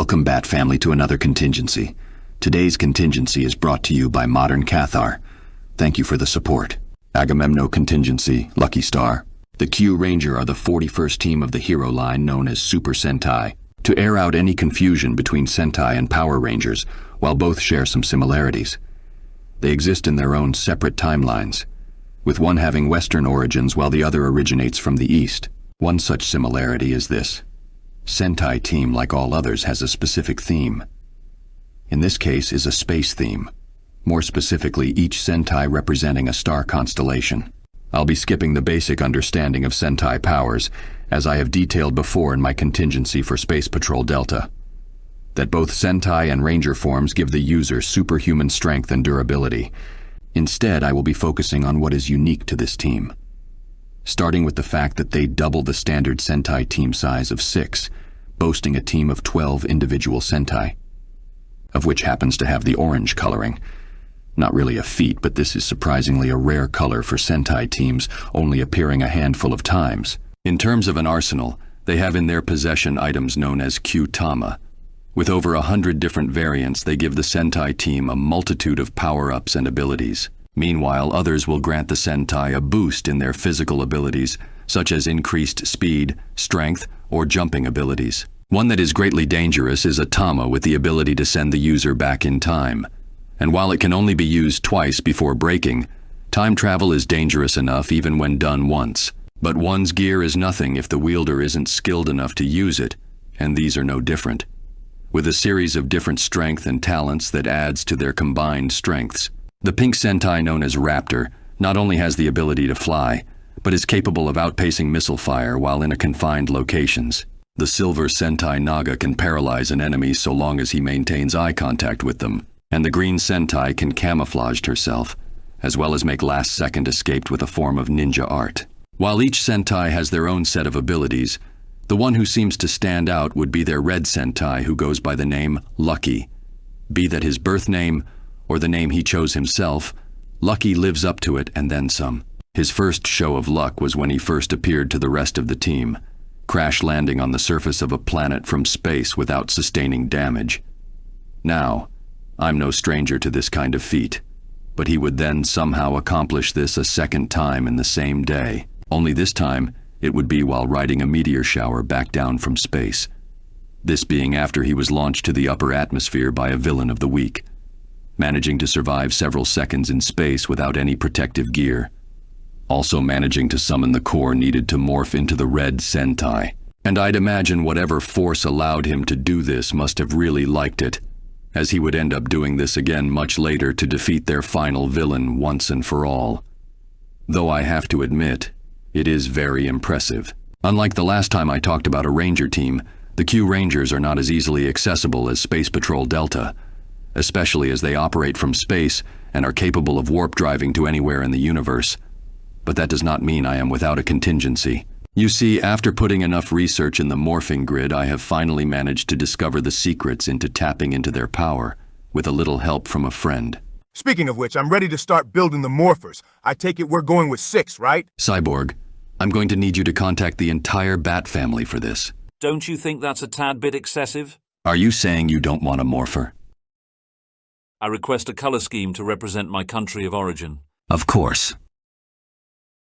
Welcome, Bat Family, to another Contingency. Today's Contingency is brought to you by Modern Cathar. Thank you for the support. Agamemno Contingency, Lucky Star. The Q Ranger are the 41st team of the hero line known as Super Sentai. To air out any confusion between Sentai and Power Rangers, while both share some similarities. They exist in their own separate timelines, with one having Western origins while the other originates from the East. One such similarity is this. Sentai team, like all others, has a specific theme. In this case is a space theme, more specifically each Sentai representing a star constellation. I'll be skipping the basic understanding of Sentai powers, as I have detailed before in my contingency for Space Patrol Delta. That both Sentai and Ranger forms give the user superhuman strength and durability. Instead, I will be focusing on what is unique to this team. Starting with the fact that they double the standard Sentai team size of 6, boasting a team of 12 individual Sentai, of which happens to have the orange coloring. Not really a feat, but this is surprisingly a rare color for Sentai teams, only appearing a handful of times. In terms of an arsenal, they have in their possession items known as Q-Tama. With over 100 different variants, they give the Sentai team a multitude of power-ups and abilities. Meanwhile, others will grant the Sentai a boost in their physical abilities, such as increased speed, strength, or jumping abilities. One that is greatly dangerous is a Tama with the ability to send the user back in time. And while it can only be used twice before breaking, time travel is dangerous enough even when done once. But one's gear is nothing if the wielder isn't skilled enough to use it, and these are no different. With a series of different strength and talents that adds to their combined strengths. The pink Sentai known as Raptor not only has the ability to fly, but is capable of outpacing missile fire while in a confined locations. The silver Sentai Naga can paralyze an enemy so long as he maintains eye contact with them, and the green Sentai can camouflage herself, as well as make last-second escape with a form of ninja art. While each Sentai has their own set of abilities, the one who seems to stand out would be their red Sentai, who goes by the name Lucky. Be that his birth name or the name he chose himself, Lucky lives up to it and then some. His first show of luck was when he first appeared to the rest of the team, crash landing on the surface of a planet from space without sustaining damage. Now, I'm no stranger to this kind of feat, but he would then somehow accomplish this a second time in the same day. Only this time, it would be while riding a meteor shower back down from space. This being after he was launched to the upper atmosphere by a villain of the week, managing to survive several seconds in space without any protective gear. Also managing to summon the core needed to morph into the red Sentai. And I'd imagine whatever force allowed him to do this must have really liked it, as he would end up doing this again much later to defeat their final villain once and for all. Though I have to admit, it is very impressive. Unlike the last time I talked about a Ranger team, the Q Rangers are not as easily accessible as Space Patrol Delta, especially as they operate from space and are capable of warp driving to anywhere in the universe. But that does not mean I am without a contingency. You see, after putting enough research in the morphing grid, I have finally managed to discover the secrets into tapping into their power, with a little help from a friend. Speaking of which, I'm ready to start building the morphers. I take it we're going with 6, right? Cyborg, I'm going to need you to contact the entire Bat family for this. Don't you think that's a tad bit excessive? Are you saying you don't want a morpher? I request a color scheme to represent my country of origin. Of course.